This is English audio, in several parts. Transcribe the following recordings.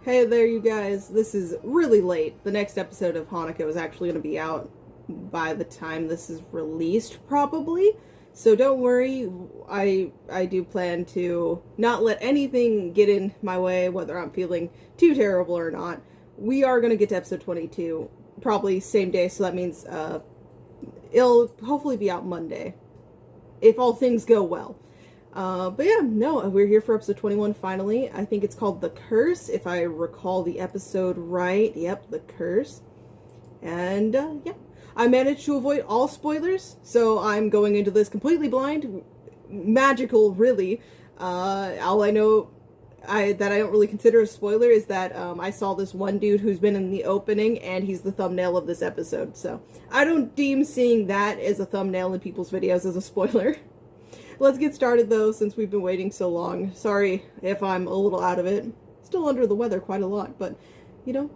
Hey there, you guys. This is really late. The next episode of Hanako is actually going to be out by the time this is released, probably. So don't worry. I do plan to not let anything get in my way, whether I'm feeling too terrible or not. We are going to get to episode 22, probably same day, so that means it'll hopefully be out Monday, if all things go well. But yeah, no, we're here for episode 21 finally. I think it's called The Curse, if I recall the episode right. Yep, The Curse. And, yeah. I managed to avoid all spoilers, so I'm going into this completely blind. Magical, really. All I know that I don't really consider a spoiler is that I saw this one dude who's been in the opening, and he's the thumbnail of this episode, so I don't deem seeing that as a thumbnail in people's videos as a spoiler. Let's get started, though, since we've been waiting so long. Sorry if I'm a little out of it. Still under the weather quite a lot, but, you know,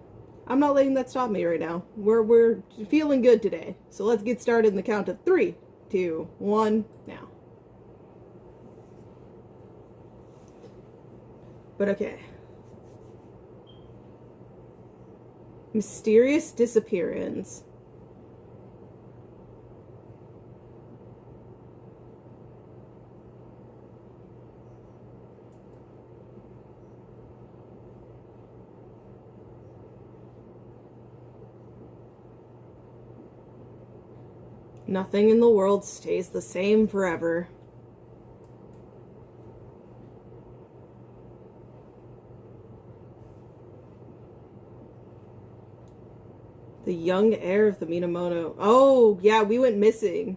I'm not letting that stop me right now. We're feeling good today. So let's get started in the count of 3, 2, 1, now. But okay. Mysterious disappearance. Nothing in the world stays the same forever. The young heir of the Minamoto. Oh, yeah, we went missing.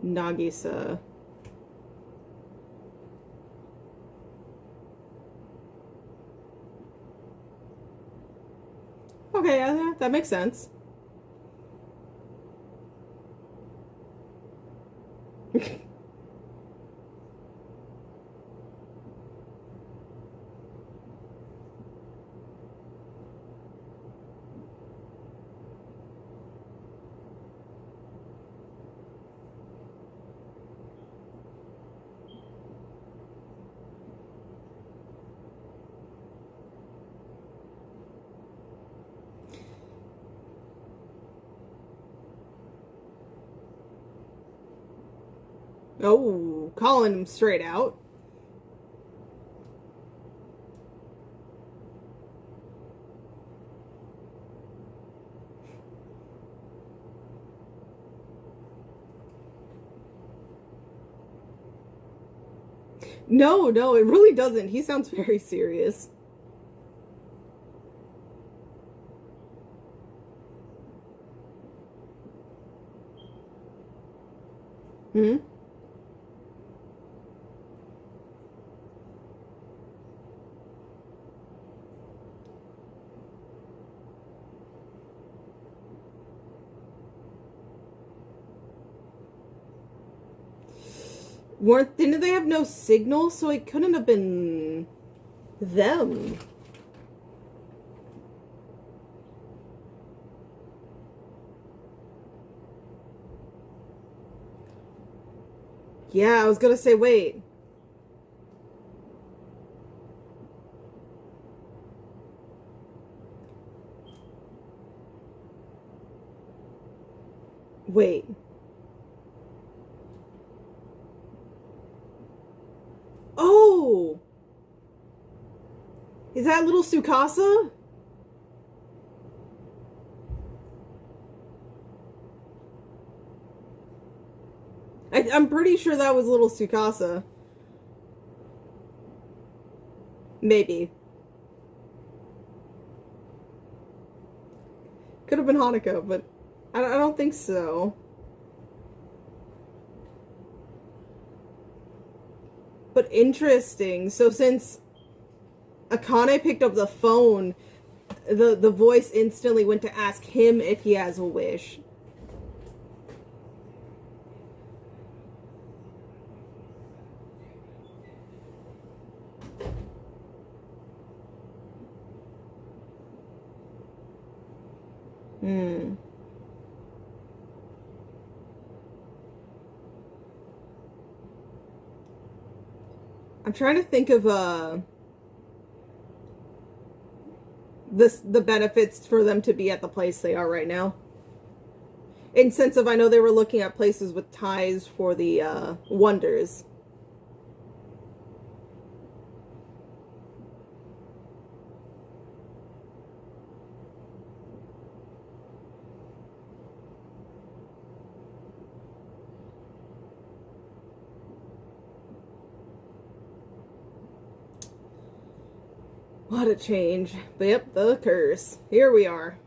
Nagisa. Okay, yeah, that makes sense. Oh, calling him straight out. No, it really doesn't. He sounds very serious. Hmm? Didn't they have no signal, so it couldn't have been them. Yeah, I was gonna say, wait. Wait. Oh! Is that little Tsukasa? I'm pretty sure that was little Tsukasa. Maybe. Could have been Hanako, but I don't think so. But interesting. So since Akane picked up the phone, the voice instantly went to ask him if he has a wish. Hmm. I'm trying to think of the benefits for them to be at the place they are right now. In sense of, I know they were looking at places with ties for the wonders. What a change. But yep, the curse. Here we are.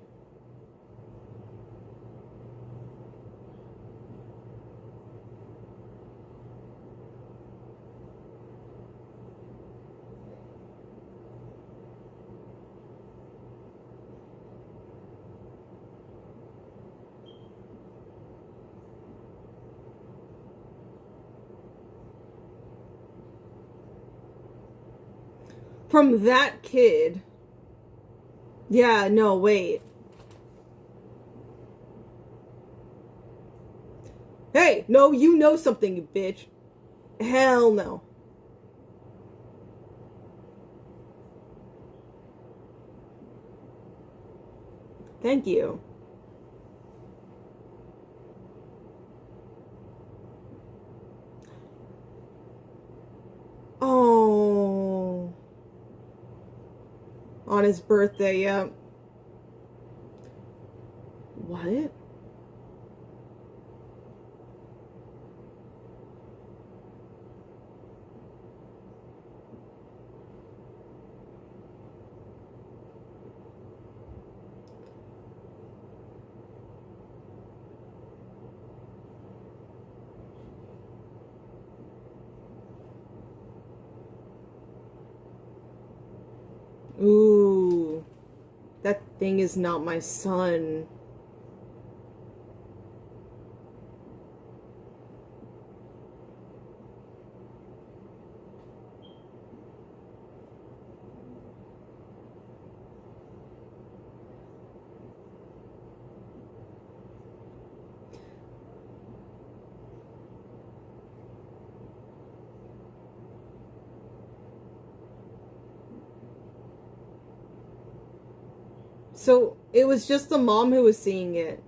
From that kid. Yeah, no, wait. Hey, no, you know something, you bitch. Hell no. Thank you. Oh. On his birthday, yeah. What? Ooh. That thing is not my son. So, it was just the mom who was seeing it.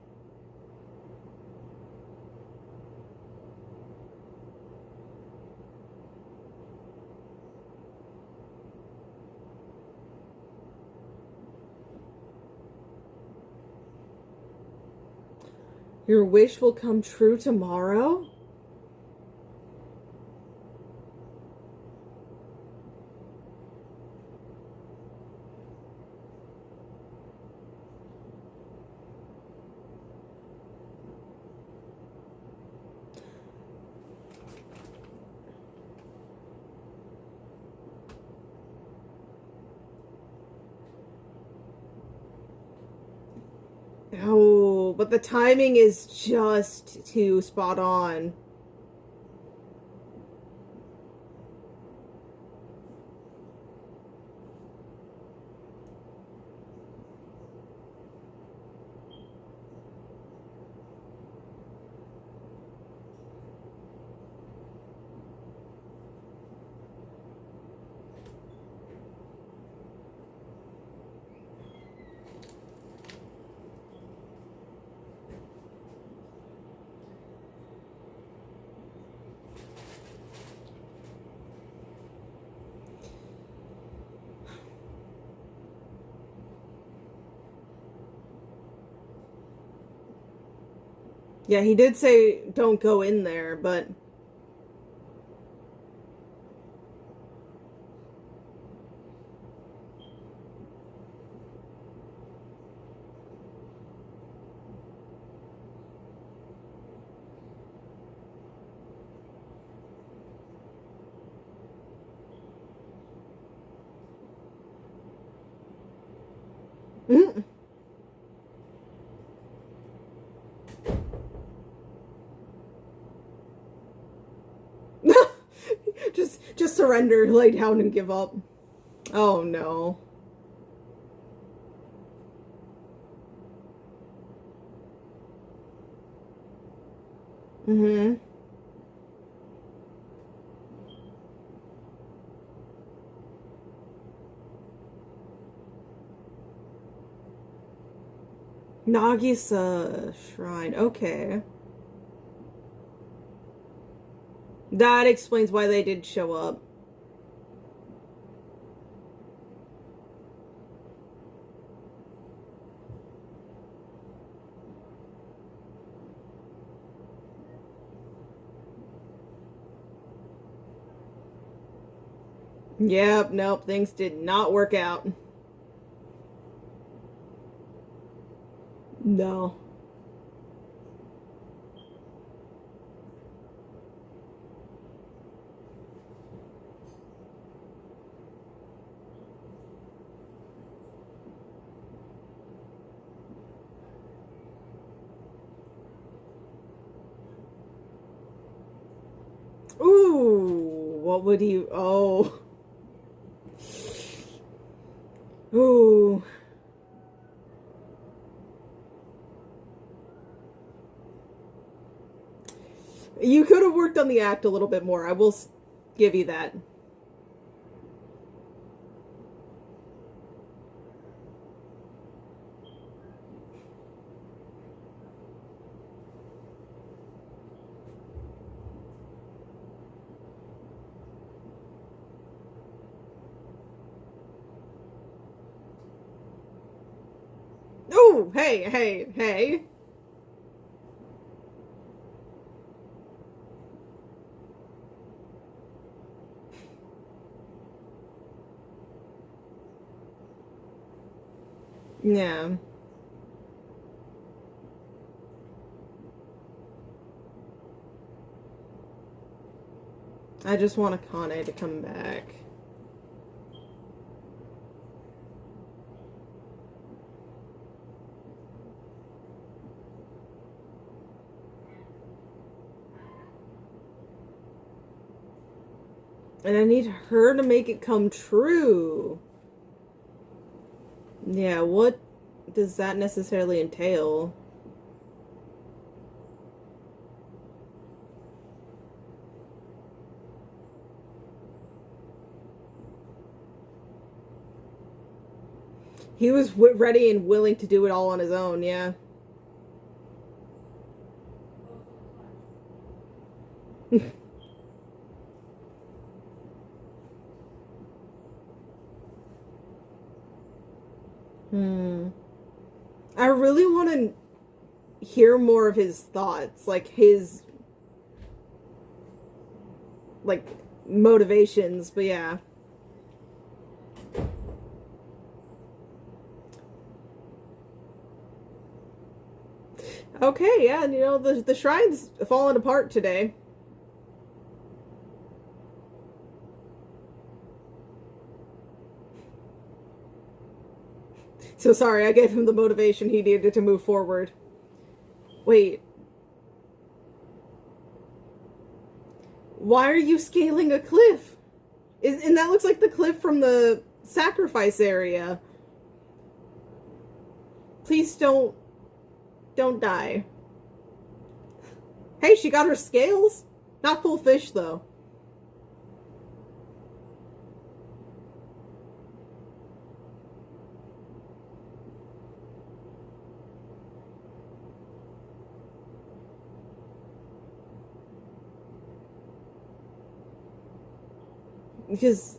Your wish will come true tomorrow? Oh, but the timing is just too spot on. Yeah, he did say don't go in there, but... just surrender, lay down, and give up. Oh no. Mm-hmm. Nagisa Shrine. Okay. That explains why they did show up. Yep, nope, things did not work out. No. Ooh, what would he... Oh. Ooh. You could have worked on the act a little bit more. I will give you that. Ooh, hey. Yeah. I just want Akane to come back. And I need her to make it come true. Yeah, what does that necessarily entail? He was ready and willing to do it all on his own, yeah. I really want to hear more of his thoughts, like his like motivations, but yeah. Okay, yeah, you know, the shrine's falling apart today. So sorry, I gave him the motivation he needed to move forward. Wait. Why are you scaling a cliff? And that looks like the cliff from the sacrifice area. Please don't die. Hey, she got her scales. Not full fish, though. Because...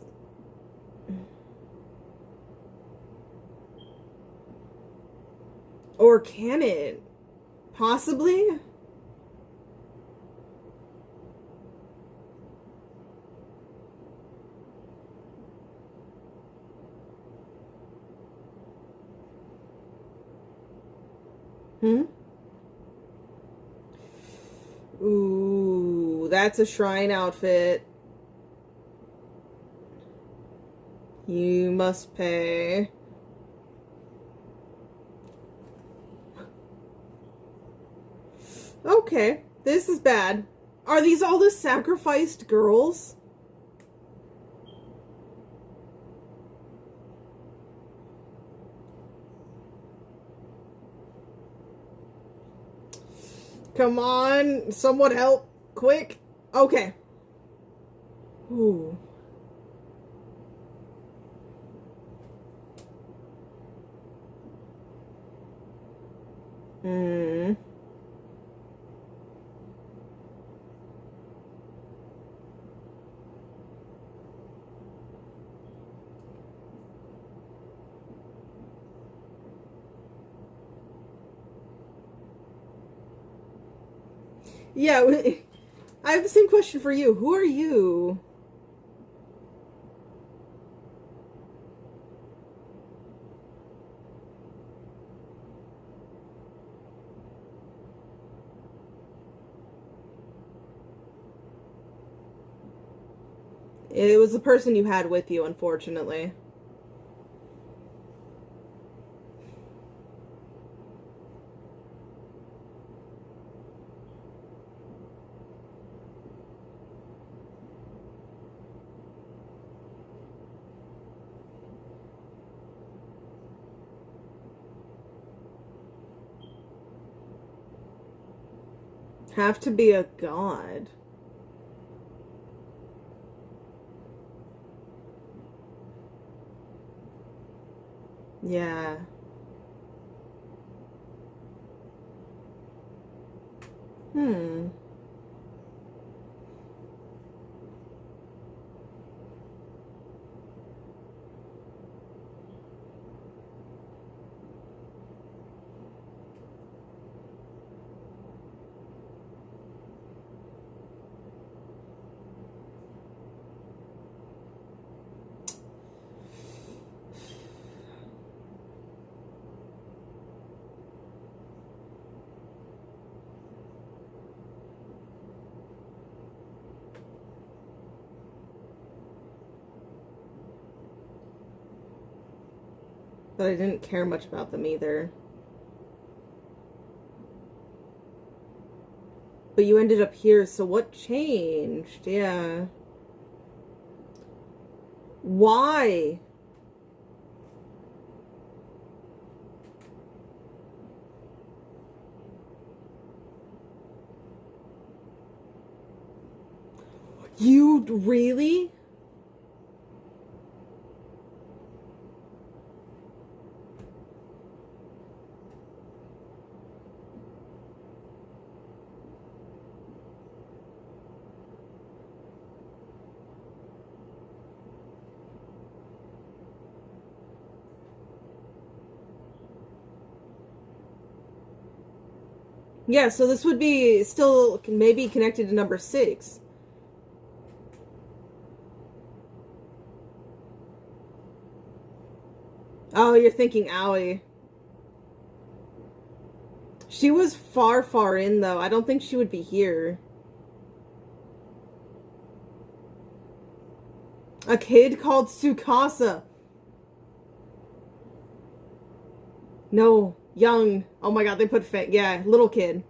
Or can it? Possibly? Hmm? Ooh, that's a shrine outfit. You must pay. Okay, this is bad. Are these all the sacrificed girls? Come on, someone help. Quick. Okay. Ooh. Hmm. Yeah, I have the same question for you. Who are you? It was the person you had with you, unfortunately. Have to be a god. Yeah. Hmm. But I didn't care much about them either. But you ended up here, so what changed? Yeah. Why? You really? Yeah, so this would be still maybe connected to number 6. Oh, you're thinking Aoi. She was far, far in, though. I don't think she would be here. A kid called Tsukasa. No, young. Oh my god, they put yeah, little kid.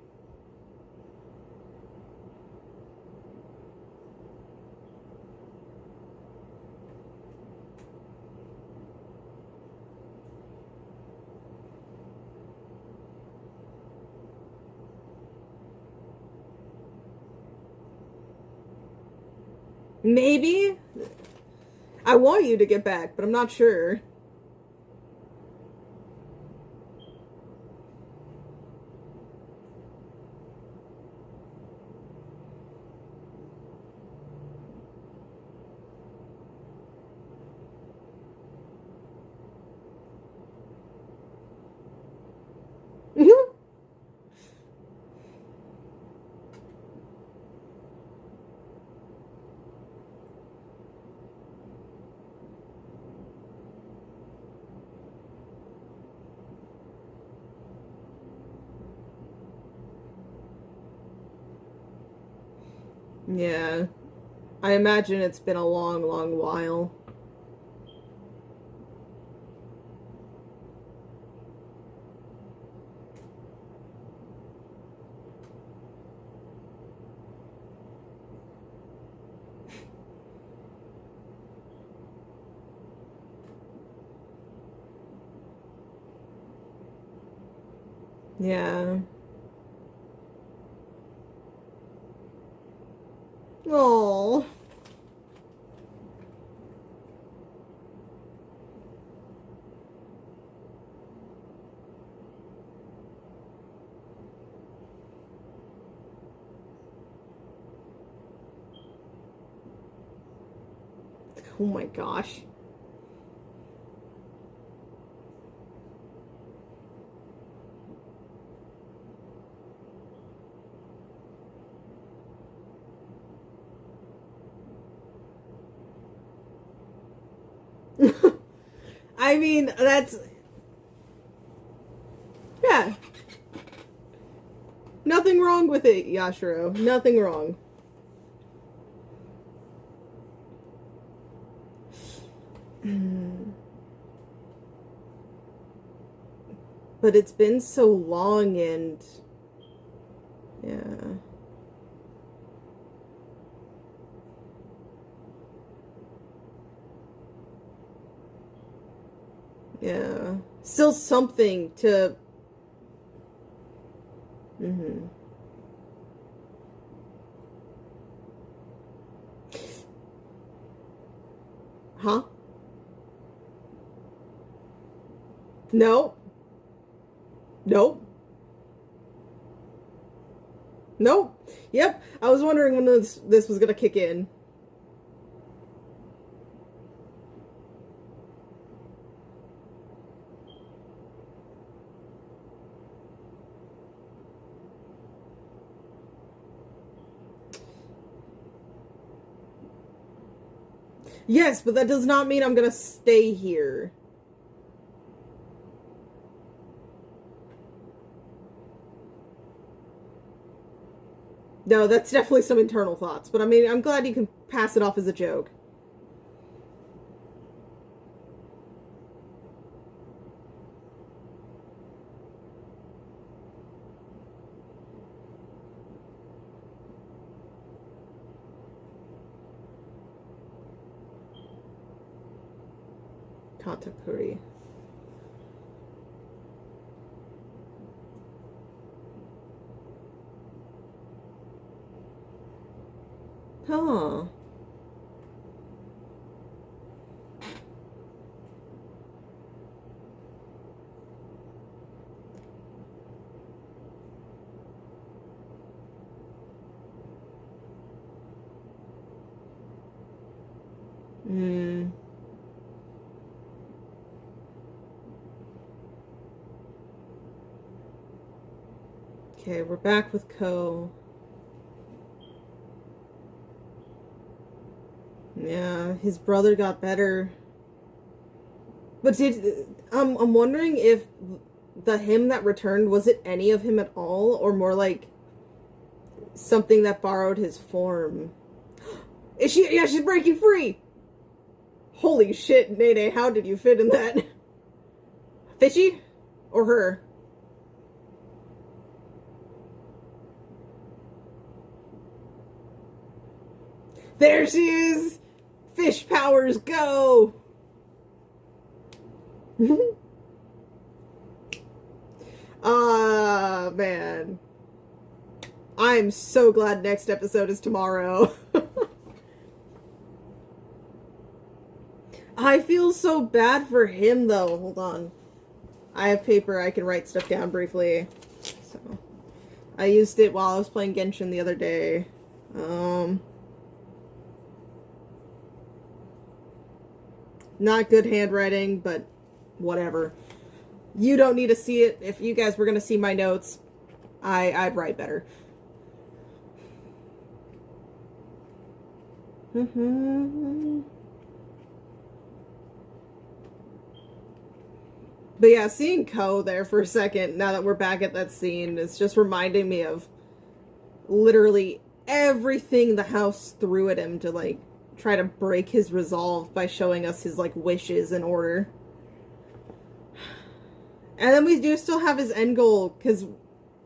Maybe? I want you to get back, but I'm not sure. Yeah. I imagine it's been a long, long while. Yeah. Oh. Oh my gosh. I mean, that's... Yeah. Nothing wrong with it, Yashiro. Nothing wrong. But it's been so long and... Yeah. Yeah. Still something to... Mm-hmm. Huh? No. Nope. Nope. Yep. I was wondering when this was gonna kick in. Yes, but that does not mean I'm gonna stay here. No, that's definitely some internal thoughts, but I mean, I'm glad you can pass it off as a joke. Katakuri. Huh. Hmm. Okay, we're back with Ko. Yeah, his brother got better. But I'm wondering if the him that returned, was it any of him at all, or more like something that borrowed his form? Is she? Yeah, she's breaking free! Holy shit, Nene, how did you fit in that? Fishy? Or her? There she is! Fish powers, go! Ah, man. I'm so glad next episode is tomorrow. I feel so bad for him, though. Hold on. I have paper. I can write stuff down briefly. So, I used it while I was playing Genshin the other day. Not good handwriting, but whatever. You don't need to see it. If you guys were going to see my notes, I'd write better. But yeah, seeing Ko there for a second, now that we're back at that scene, is just reminding me of literally everything the house threw at him to, like, try to break his resolve by showing us his, like, wishes in order. And then we do still have his end goal, because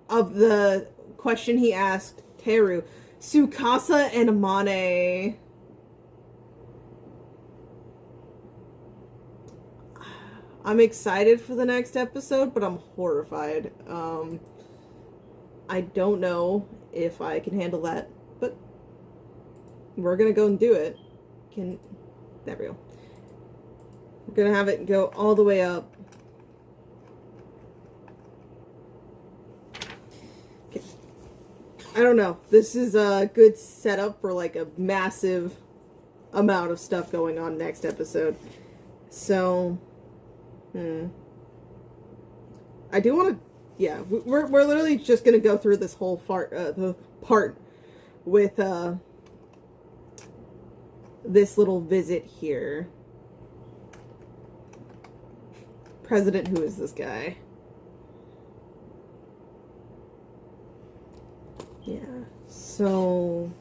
of the question he asked Teru. Tsukasa and Amane. I'm excited for the next episode, but I'm horrified. I don't know if I can handle that, but we're gonna go and do it. There we go. We're gonna have it go all the way up. Okay. I don't know. This is a good setup for like a massive amount of stuff going on next episode. So, I do want to, yeah, we're literally just gonna go through this whole the part with this little visit here. President, who is this guy? Yeah, so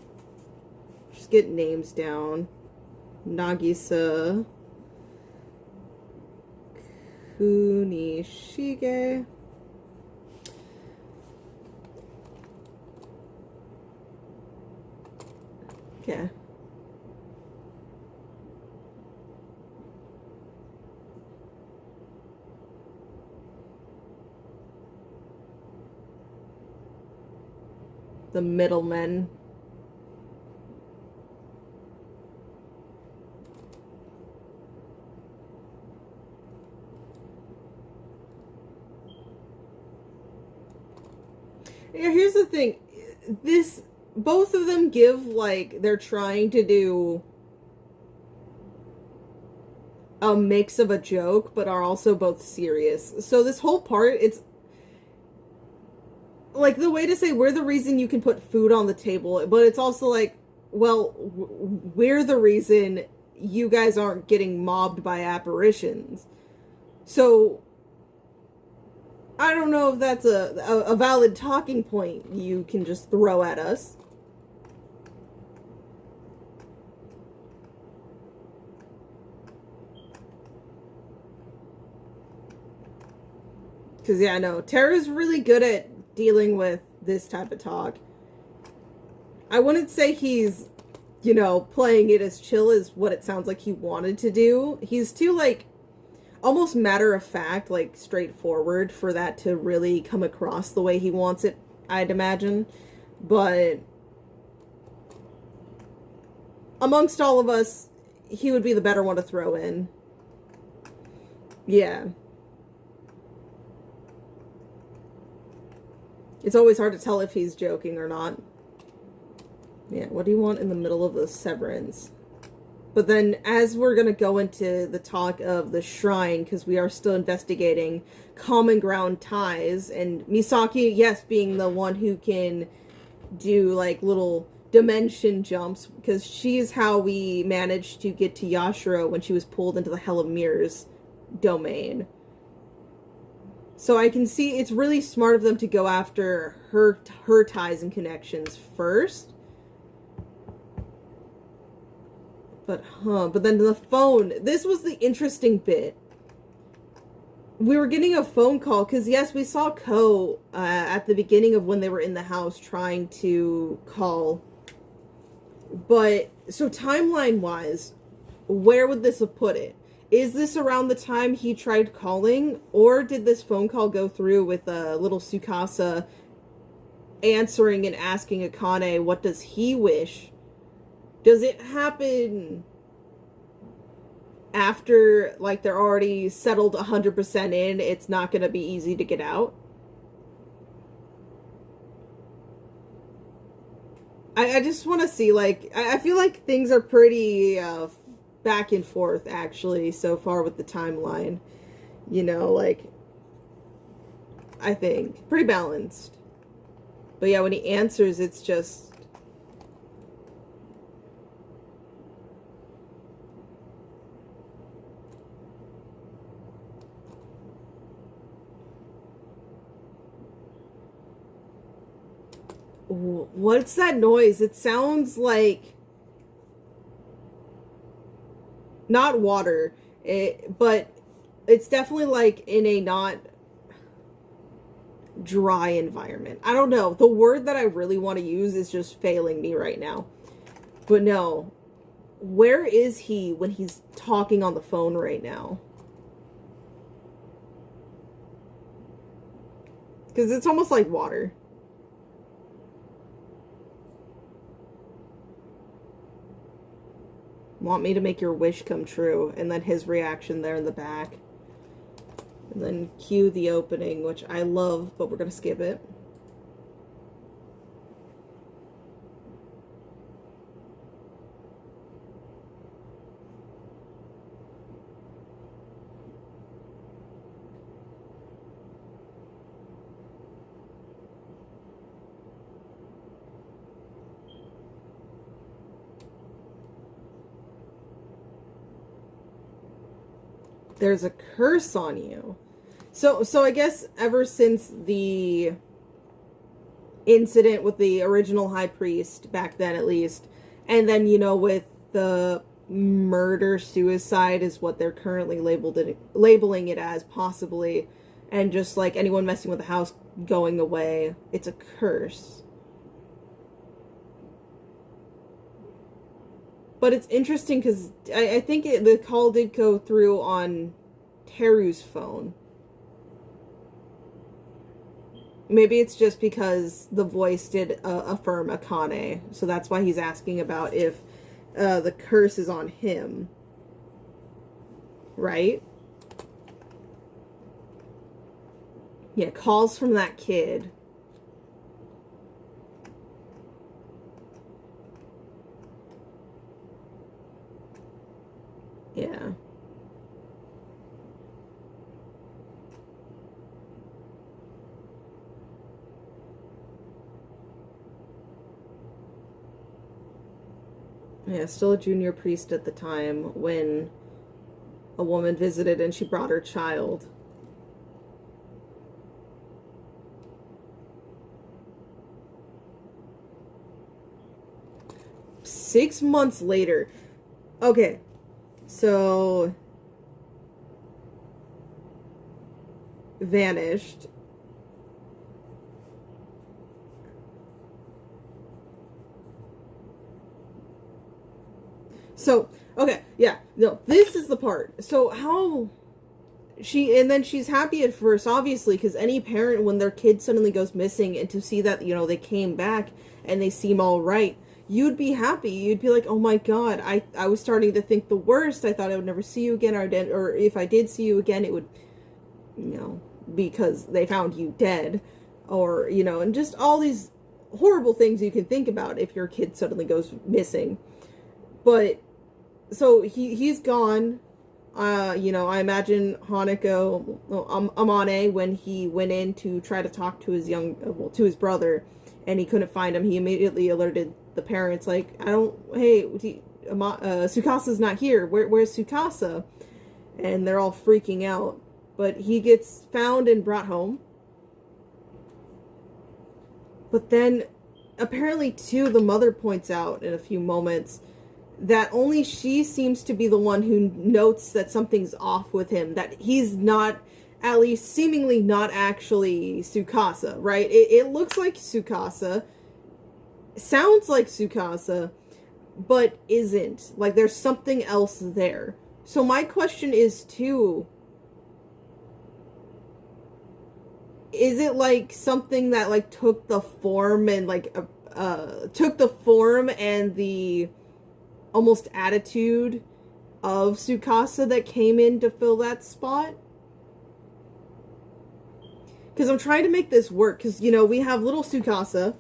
just get names down. Nagisa Kunishige. Okay. The middlemen. Yeah, here's the thing. Both of them give, like, they're trying to do a mix of a joke, but are also both serious. So this whole part, it's like the way to say we're the reason you can put food on the table, but it's also like, well, we're the reason you guys aren't getting mobbed by apparitions. So I don't know if that's a valid talking point you can just throw at us. Because, yeah, no, Tara's really good at dealing with this type of talk. I wouldn't say he's, you know, playing it as chill as what it sounds like he wanted to do. He's too, like, almost matter-of-fact, like, straightforward for that to really come across the way he wants it, I'd imagine. But amongst all of us, he would be the better one to throw in. Yeah. It's always hard to tell if he's joking or not. Yeah, what do you want in the middle of the severance? But then, as we're going to go into the talk of the shrine, because we are still investigating common ground ties, and Misaki, yes, being the one who can do, like, little dimension jumps, because she's how we managed to get to Yashiro when she was pulled into the Hell of Mirrors domain. So I can see it's really smart of them to go after her ties and connections first. But then the phone, this was the interesting bit. We were getting a phone call, because yes, we saw Ko at the beginning of when they were in the house trying to call. But, so timeline-wise, where would this have put it? Is this around the time he tried calling, or did this phone call go through with little Tsukasa answering and asking Akane, what does he wish? Does it happen after, like, they're already settled 100% in, it's not going to be easy to get out? I just want to see, like, I feel like things are pretty back and forth, actually, so far with the timeline. You know, like, I think. Pretty balanced. But yeah, when he answers, it's just... What's that noise? It sounds like... not water, but it's definitely like in a not dry environment. I don't know. The word that I really want to use is just failing me right now. But no. Where is he when he's talking on the phone right now? Because it's almost like water. Want me to make your wish come true. And then his reaction there in the back. And then cue the opening, which I love, but we're going to skip it. There's a curse on you. So I guess ever since the incident with the original high priest, back then at least, and then, you know, with the murder-suicide is what they're currently labeling it as, possibly, and just, like, anyone messing with the house going away, it's a curse. But it's interesting because I think the call did go through on Teru's phone. Maybe it's just because the voice did affirm Akane. So that's why he's asking about if the curse is on him. Right? Yeah, calls from that kid. Yeah. Yeah, still a junior priest at the time when a woman visited and she brought her child. Six months later. Okay. So, vanished. So, okay, yeah, no, this is the part. So how and then she's happy at first, obviously, because any parent, when their kid suddenly goes missing, and to see that, you know, they came back and they seem all right, you'd be happy. You'd be like, oh my god, I was starting to think the worst. I thought I would never see you again, or if I did see you again, it would, you know, because they found you dead, or, you know, and just all these horrible things you can think about if your kid suddenly goes missing. But, so he's gone. You know, I imagine Amane, when he went in to try to talk to his to his brother, and he couldn't find him, he immediately alerted the parents, like, Tsukasa's not here. Where's Tsukasa? And they're all freaking out. But he gets found and brought home. But then, apparently, too, the mother points out in a few moments that only she seems to be the one who notes that something's off with him, that he's not, at least seemingly not actually Tsukasa, right? It looks like Tsukasa, sounds like Tsukasa, but isn't. Like, there's something else there. So my question is, too, is it, like, something that, like, took the form and, like, the almost attitude of Tsukasa that came in to fill that spot? Because I'm trying to make this work, because, you know, we have little Tsukasa,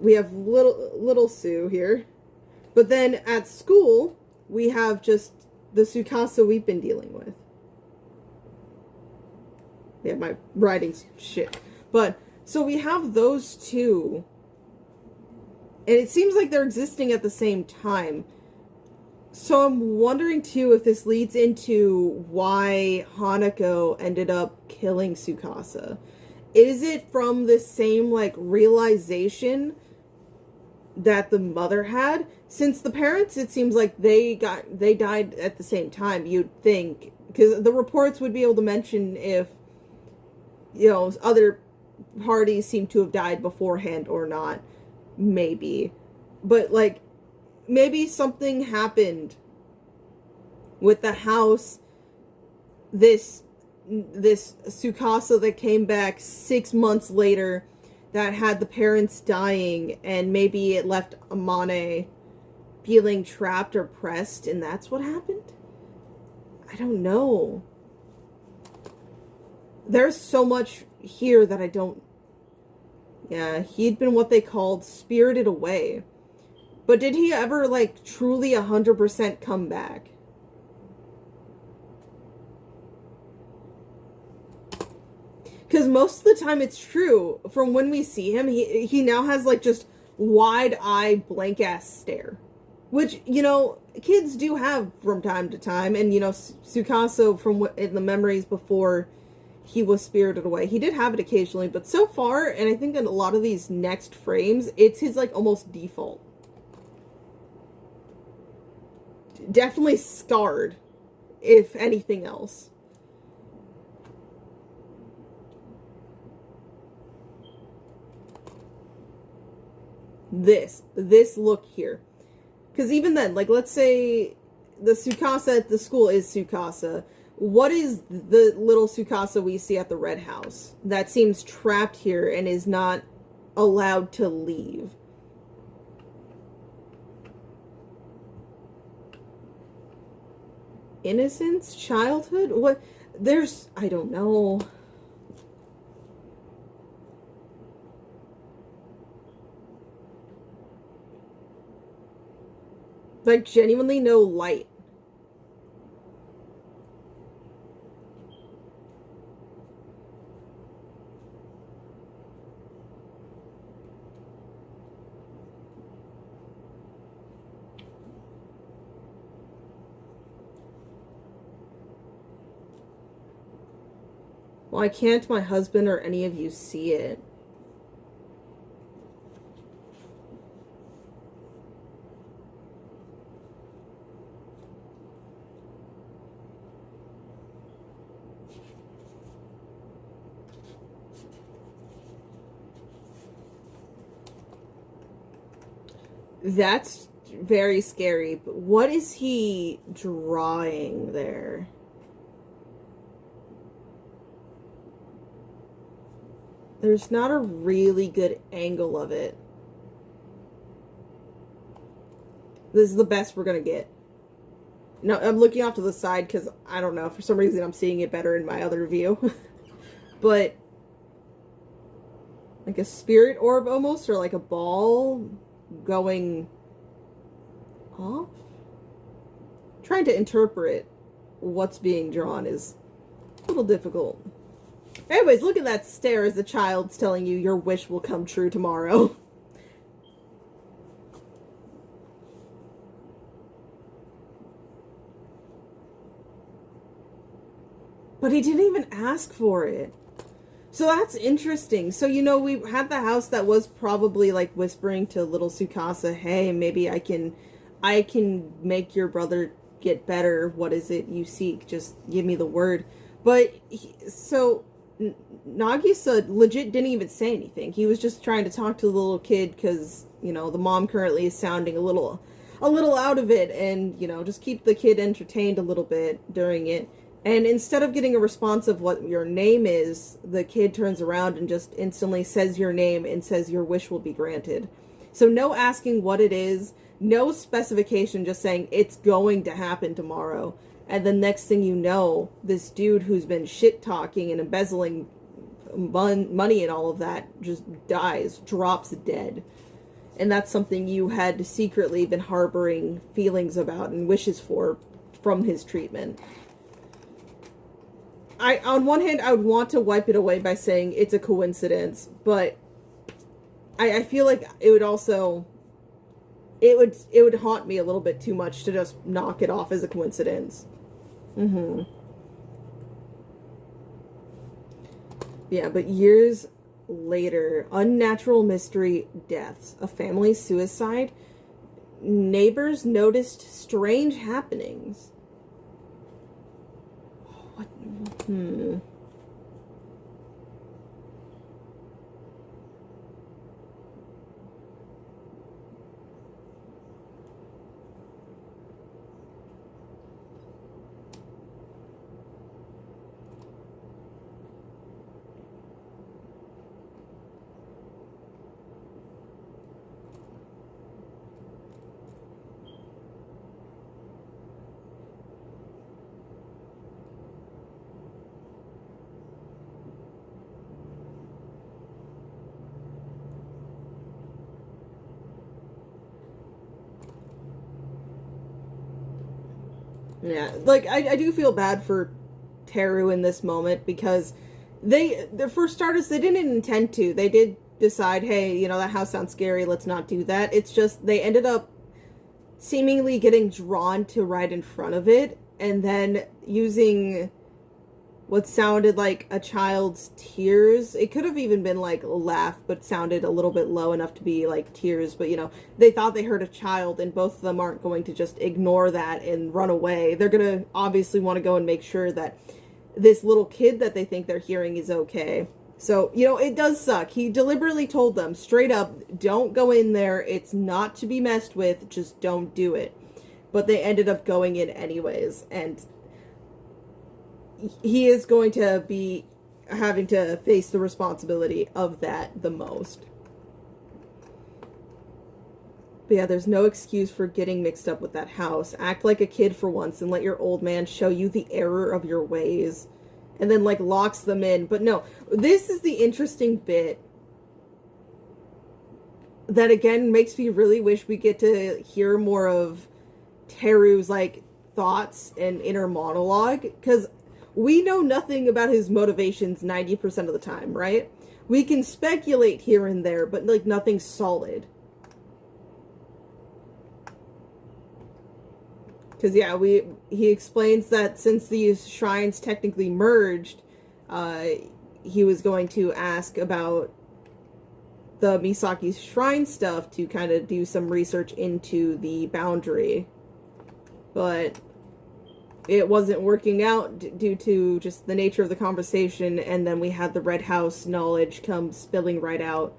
we have little Sue here, but then at school, we have just the Tsukasa we've been dealing with. Yeah, my writing's shit. But, so we have those two, and it seems like they're existing at the same time. So I'm wondering, too, if this leads into why Hanako ended up killing Tsukasa. Is it from the same, like, realization that the mother had? Since the parents, it seems like they died at the same time, you'd think. Because the reports would be able to mention if, you know, other parties seem to have died beforehand or not. Maybe. But, like, maybe something happened with the house, this Tsukasa that came back 6 months later that had the parents dying, and maybe it left Amane feeling trapped or pressed, and that's what happened? I don't know. There's so much here that I don't... Yeah, he'd been what they called spirited away. But did he ever, like, truly 100% come back? Because most of the time it's true. From when we see him, he now has, like, just wide-eye, blank-ass stare. Which, you know, kids do have from time to time. And, you know, Tsukasa, from in the memories before he was spirited away, he did have it occasionally. But so far, and I think in a lot of these next frames, it's his, like, almost default. Definitely scarred, if anything else. This look here. Because even then, like, let's say the Tsukasa at the school is Tsukasa. What is the little Tsukasa we see at the Red House that seems trapped here and is not allowed to leave? Innocence? Childhood? What? There's... I don't know. Like, genuinely no light. Why can't my husband or any of you see it? That's very scary, but what is he drawing there? There's not a really good angle of it. This is the best we're gonna get. No, I'm looking off to the side because, I don't know, for some reason I'm seeing it better in my other view. But, like a spirit orb almost, or like a ball going off? Trying to interpret what's being drawn is a little difficult. Anyways, look at that stare as the child's telling you your wish will come true tomorrow. But he didn't even ask for it. So that's interesting. So, you know, we had the house that was probably like whispering to little Tsukasa, hey, maybe I can make your brother get better. What is it you seek? Just give me the word. But, Nagisa legit didn't even say anything. He was just trying to talk to the little kid because, you know, the mom currently is sounding a little out of it, and, you know, just keep the kid entertained a little bit during it. And instead of getting a response of what your name is, the kid turns around and just instantly says your name and says your wish will be granted. So no asking what it is, no specification, just saying it's going to happen tomorrow. And the next thing you know, this dude who's been shit-talking and embezzling money and all of that just dies, drops dead. And that's something you had secretly been harboring feelings about and wishes for from his treatment. On one hand, I would want to wipe it away by saying it's a coincidence, but I feel like it would also... It would haunt me a little bit too much to just knock it off as a coincidence. Yeah, but years later, unnatural mystery deaths, a family suicide, neighbors noticed strange happenings. What? Yeah, like, I do feel bad for Teru in this moment, because for starters, they didn't intend to. They did decide, hey, you know, that house sounds scary, let's not do that. It's just, they ended up seemingly getting drawn to right in front of it, and then using what sounded like a child's tears. It could have even been like a laugh, but sounded a little bit low enough to be like tears. But, you know, they thought they heard a child, and both of them aren't going to just ignore that and run away. They're going to obviously want to go and make sure that this little kid that they think they're hearing is okay. So, you know, it does suck. He deliberately told them straight up, don't go in there. It's not to be messed with. Just don't do it. But they ended up going in anyways, and he is going to be having to face the responsibility of that the most. But yeah, there's no excuse for getting mixed up with that house. Act like a kid for once and let your old man show you the error of your ways. And then, like, locks them in. But no, this is the interesting bit that, again, makes me really wish we get to hear more of Teru's, like, thoughts and inner monologue. Because we know nothing about his motivations 90% of the time, right? We can speculate here and there, but, like, nothing solid. Because, yeah, he explains that since these shrines technically merged, he was going to ask about the Misaki's shrine stuff to kind of do some research into the boundary. But it wasn't working out due to just the nature of the conversation, and then we had the Red House knowledge come spilling right out,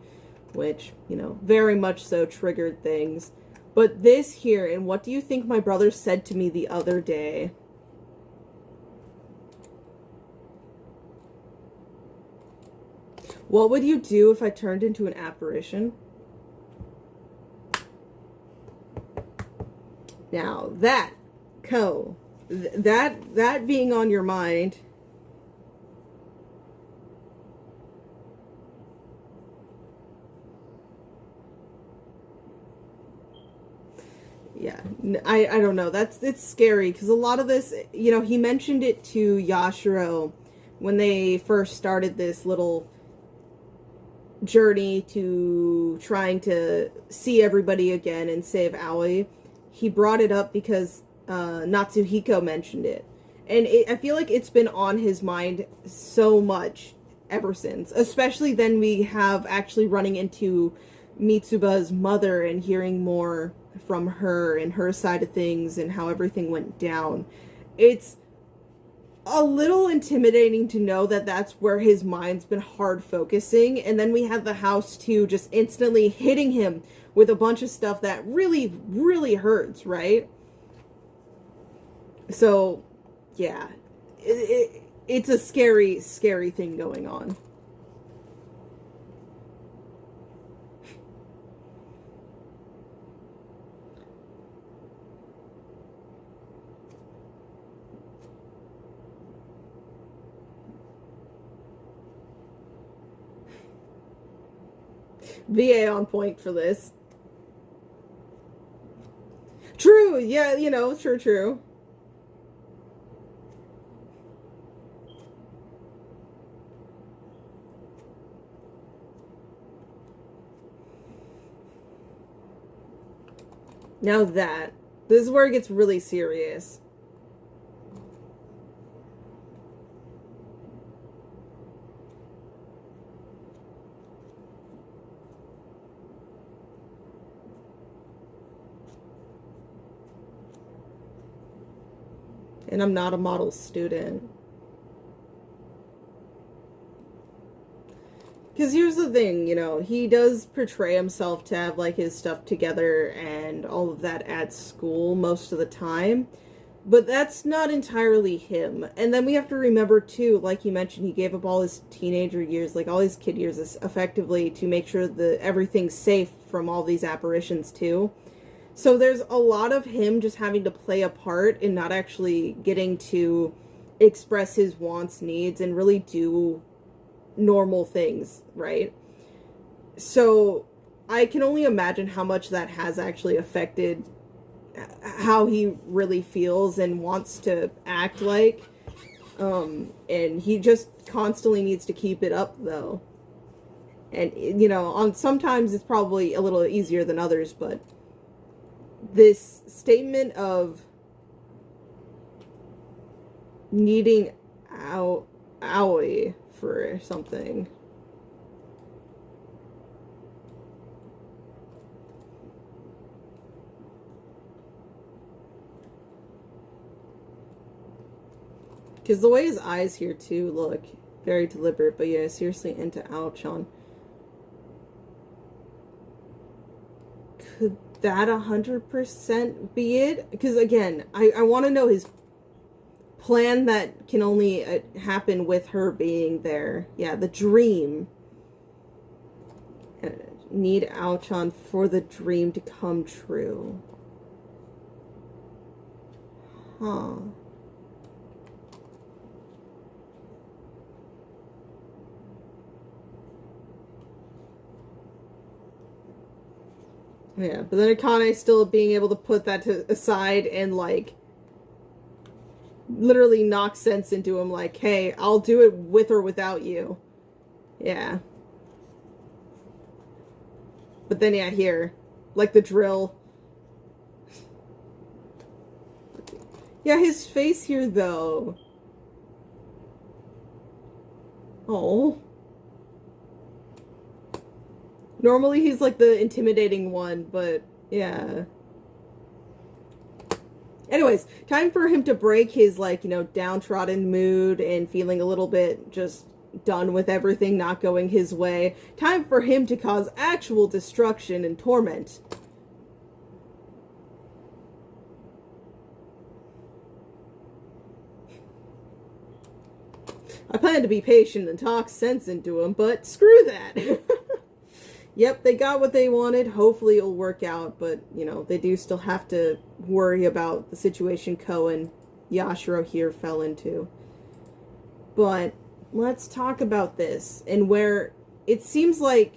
which, you know, very much so triggered things. But this here, and what do you think my brother said to me the other day? What would you do if I turned into an apparition? Now, that being on your mind, yeah, I don't know. It's scary, because a lot of this, you know, he mentioned it to Yashiro when they first started this little journey to trying to see everybody again and save Aoi. He brought it up because Natsuhiko mentioned it. And I feel like it's been on his mind so much ever since. Especially then we have actually running into Mitsuba's mother and hearing more from her and her side of things and how everything went down. It's a little intimidating to know that that's where his mind's been hard focusing. And then we have the house too, just instantly hitting him with a bunch of stuff that really, really hurts, right? So, yeah, it's a scary, scary thing going on. VA on point for this. True, yeah, you know, true. Now this is where it gets really serious. And I'm not a model student. Because here's the thing, you know, he does portray himself to have, like, his stuff together and all of that at school most of the time. But that's not entirely him. And then we have to remember, too, like he mentioned, he gave up all his teenager years, like all his kid years, effectively to make sure that everything's safe from all these apparitions, too. So there's a lot of him just having to play a part and not actually getting to express his wants, needs, and really do normal things, right? So I can only imagine how much that has actually affected how he really feels and wants to act like. And he just constantly needs to keep it up, though. And, you know, sometimes it's probably a little easier than others, but this statement of needing Aoi for something. Because the way his eyes here, too, look very deliberate. But yeah, seriously into Aochan. Could that 100% be it? Because, again, I want to know his plan that can only happen with her being there. Yeah, the dream. Need Aochan for the dream to come true. Huh. Yeah, but then Akane still being able to put that aside and, like, literally knock sense into him, like, hey, I'll do it with or without you. Yeah. But then, yeah, here. Like the drill. Yeah, his face here, though. Oh. Normally he's like the intimidating one, but yeah. Anyways, time for him to break his, like, you know, downtrodden mood and feeling a little bit just done with everything not going his way. Time for him to cause actual destruction and torment. I plan to be patient and talk sense into him, but screw that. Yep, they got what they wanted. Hopefully it'll work out, but, you know, they do still have to worry about the situation Ko and Yashiro here fell into. But let's talk about this, and where it seems like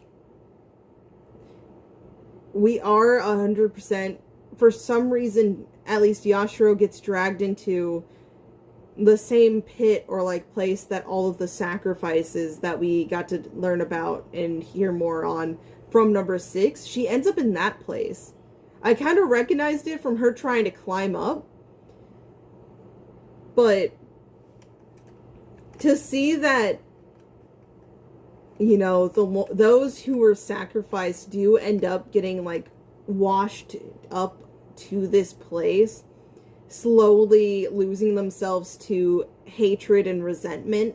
we are 100%, for some reason, at least Yashiro gets dragged into the same pit or, like, place that all of the sacrifices that we got to learn about and hear more on from number 6, she ends up in that place. I kind of recognized it from her trying to climb up, but to see that, you know, those who were sacrificed do end up getting, like, washed up to this place, slowly losing themselves to hatred and resentment.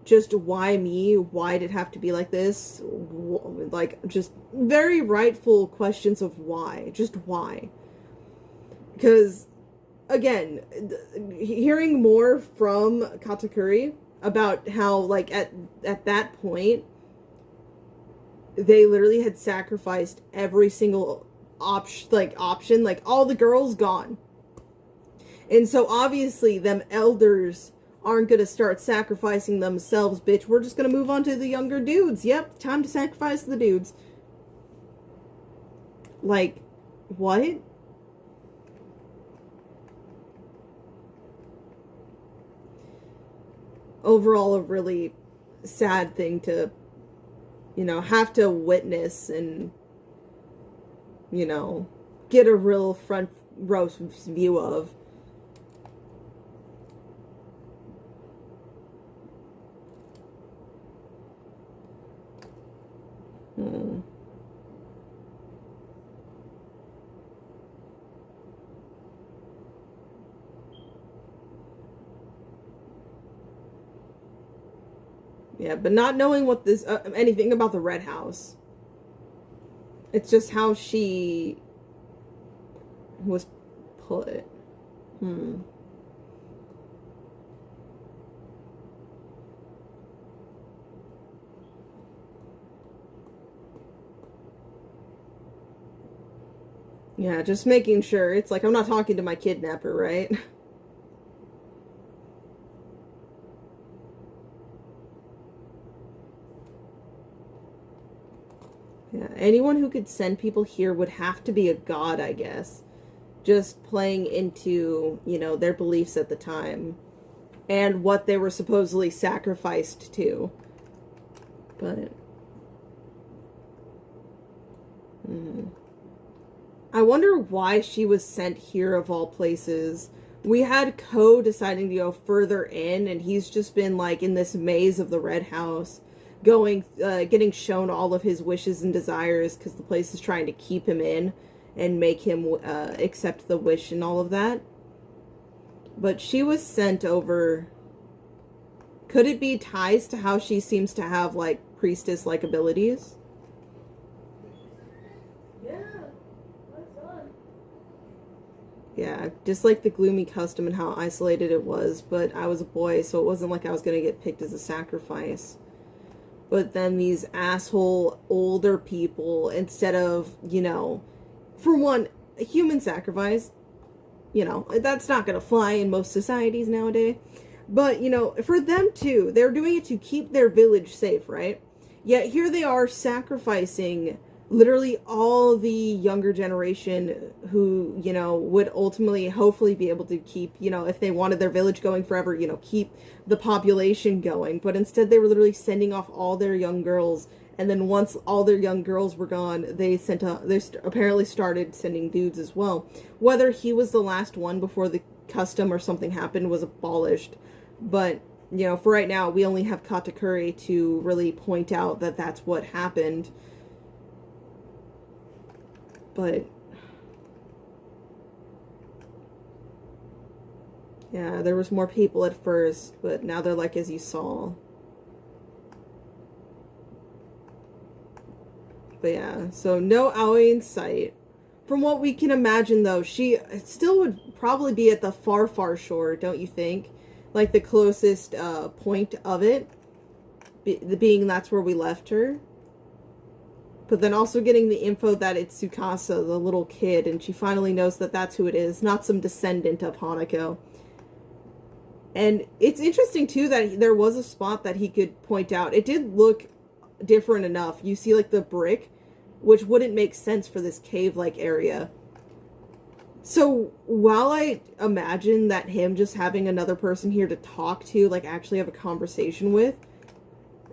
Just why me? Why did it have to be like this? Like, just very rightful questions of why. Just why. Because, again, hearing more from Katakuri about how, like, at that point, they literally had sacrificed every single option, like, all the girls gone. And so, obviously, them elders aren't gonna start sacrificing themselves, bitch. We're just gonna move on to the younger dudes. Yep, time to sacrifice the dudes. Like, what? Overall, a really sad thing to, you know, have to witness and, you know, get a real front row view of. Yeah, but not knowing what this, anything about the Red House. It's just how she was put. Yeah, just making sure. It's like, I'm not talking to my kidnapper, right? Yeah, anyone who could send people here would have to be a god, I guess. just playing into, you know, their beliefs at the time and what they were supposedly sacrificed to. But I wonder why she was sent here of all places. We had Ko deciding to go further in, and he's just been like in this maze of the Red House, getting shown all of his wishes and desires because the place is trying to keep him in and make him accept the wish and all of that. But she was sent over. Could it be ties to how she seems to have like priestess-like abilities? Yeah, just like the gloomy custom and how isolated it was, but I was a boy, so it wasn't like I was going to get picked as a sacrifice. But then these asshole older people, instead of, you know, for one, a human sacrifice, you know, that's not going to fly in most societies nowadays. But, you know, for them too, they're doing it to keep their village safe, right? Yet here they are sacrificing literally all the younger generation who, you know, would ultimately hopefully be able to keep, you know, if they wanted their village going forever, you know, keep the population going. But instead they were literally sending off all their young girls, and then once all their young girls were gone, they apparently started sending dudes as well. Whether he was the last one before the custom or something happened was abolished. But, you know, for right now, we only have Katakuri to really point out that that's what happened. But yeah, there was more people at first, but now they're like as you saw. But yeah, so no Aoi in sight. From what we can imagine, though, she still would probably be at the far, far shore, don't you think? Like the closest point of it, being that's where we left her. But then also getting the info that it's Tsukasa, the little kid, and she finally knows that that's who it is, not some descendant of Hanako. And it's interesting, too, that there was a spot that he could point out. It did look different enough. You see, like, the brick, which wouldn't make sense for this cave-like area. So, while I imagine that him just having another person here to talk to, like, actually have a conversation with,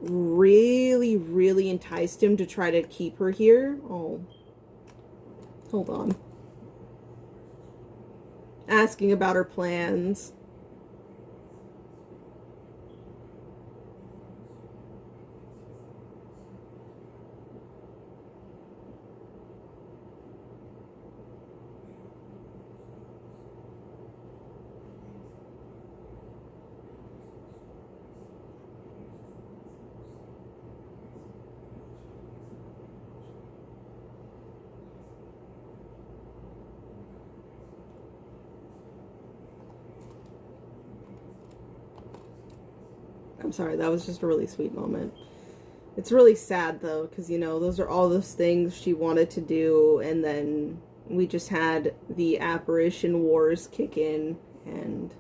really, really enticed him to try to keep her here. Oh. Hold on. Asking about her plans. I'm sorry, that was just a really sweet moment. It's really sad, though, because, you know, those are all those things she wanted to do, and then we just had the apparition wars kick in, and,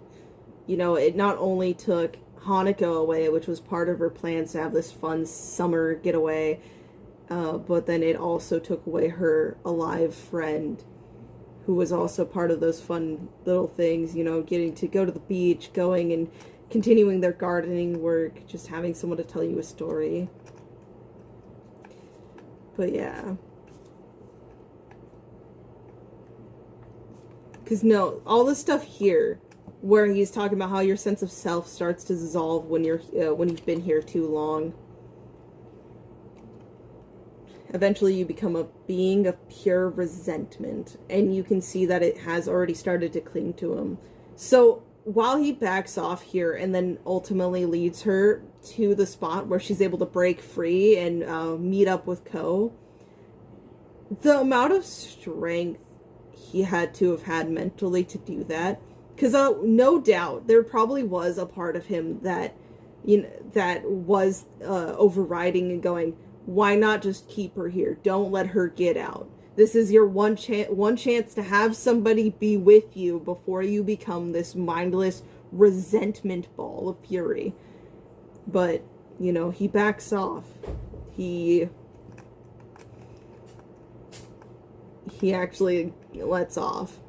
you know, it not only took Hanako away, which was part of her plans to have this fun summer getaway, but then it also took away her alive friend, who was also part of those fun little things, you know, getting to go to the beach, going and continuing their gardening work, just having someone to tell you a story. But yeah. Because no, all this stuff here, where he's talking about how your sense of self starts to dissolve when you've been here too long. Eventually you become a being of pure resentment, and you can see that it has already started to cling to him. So while he backs off here and then ultimately leads her to the spot where she's able to break free and meet up with Ko, the amount of strength he had to have had mentally to do that, because no doubt there probably was a part of him that, you know, that was overriding and going, why not just keep her here? Don't let her get out. This is your one chance to have somebody be with you before you become this mindless resentment ball of fury. But, you know, he backs off. He actually lets off.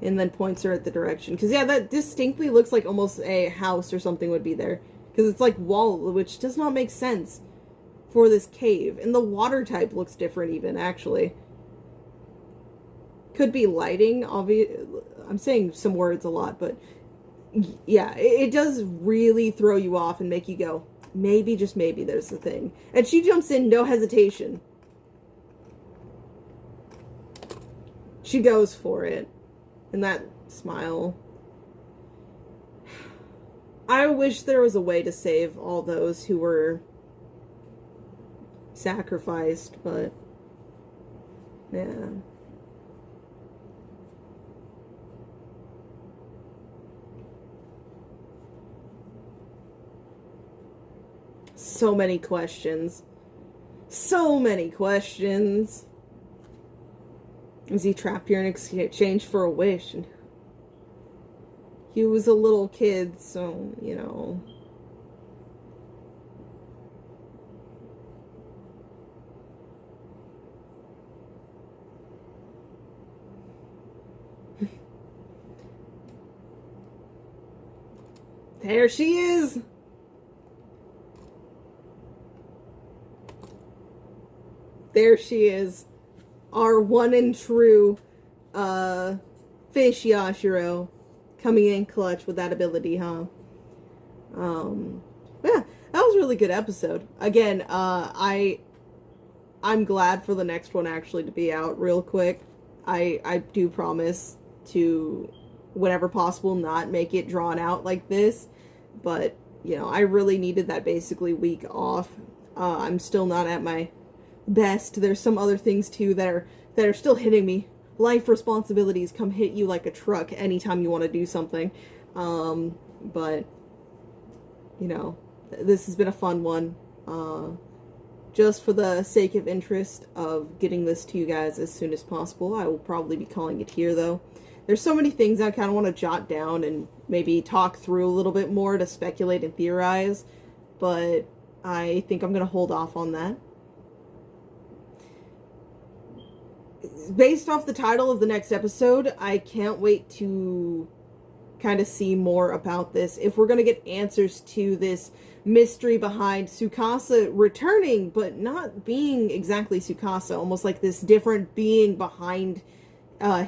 And then points her at the direction. Because, yeah, that distinctly looks like almost a house or something would be there. Because it's like wall, which does not make sense for this cave. And the water type looks different even, actually. Could be lighting, I'm saying some words a lot, but yeah, it does really throw you off and make you go, maybe, just maybe, there's the thing. And she jumps in, no hesitation. She goes for it. And that smile. I wish there was a way to save all those who were sacrificed, but yeah. So many questions. So many questions. Is he trapped here in exchange for a wish? And he was a little kid, so, you know. There she is! There she is. Our one and true fish Yashiro coming in clutch with that ability, huh? Yeah, that was a really good episode. Again, I'm glad for the next one actually to be out real quick. I do promise to, whenever possible, not make it drawn out like this. But, you know, I really needed that basically week off. I'm still not at my best. There's some other things too that are still hitting me. Life responsibilities come hit you like a truck anytime you want to do something. But you know, this has been a fun one. Just for the sake of interest of getting this to you guys as soon as possible, I will probably be calling it here though. There's so many things I kind of want to jot down and maybe talk through a little bit more to speculate and theorize, but I think I'm going to hold off on that. Based off the title of the next episode, I can't wait to kind of see more about this. If we're going to get answers to this mystery behind Tsukasa returning, but not being exactly Tsukasa, almost like this different being behind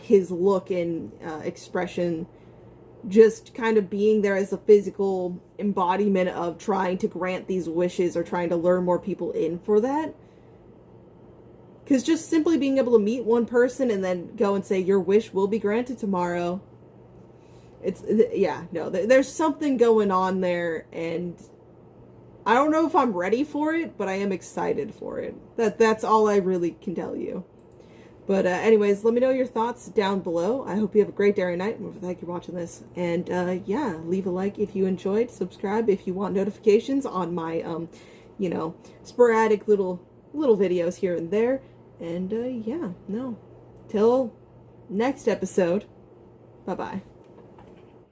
his look and expression, just kind of being there as a physical embodiment of trying to grant these wishes or trying to lure more people in for that. Because just simply being able to meet one person and then go and say, your wish will be granted tomorrow. There's something going on there, and I don't know if I'm ready for it, but I am excited for it. That's all I really can tell you. But anyways, let me know your thoughts down below. I hope you have a great day or night. Thank you for watching this. And yeah, leave a like if you enjoyed. Subscribe if you want notifications on my, sporadic little videos here and there. And, till next episode, bye-bye.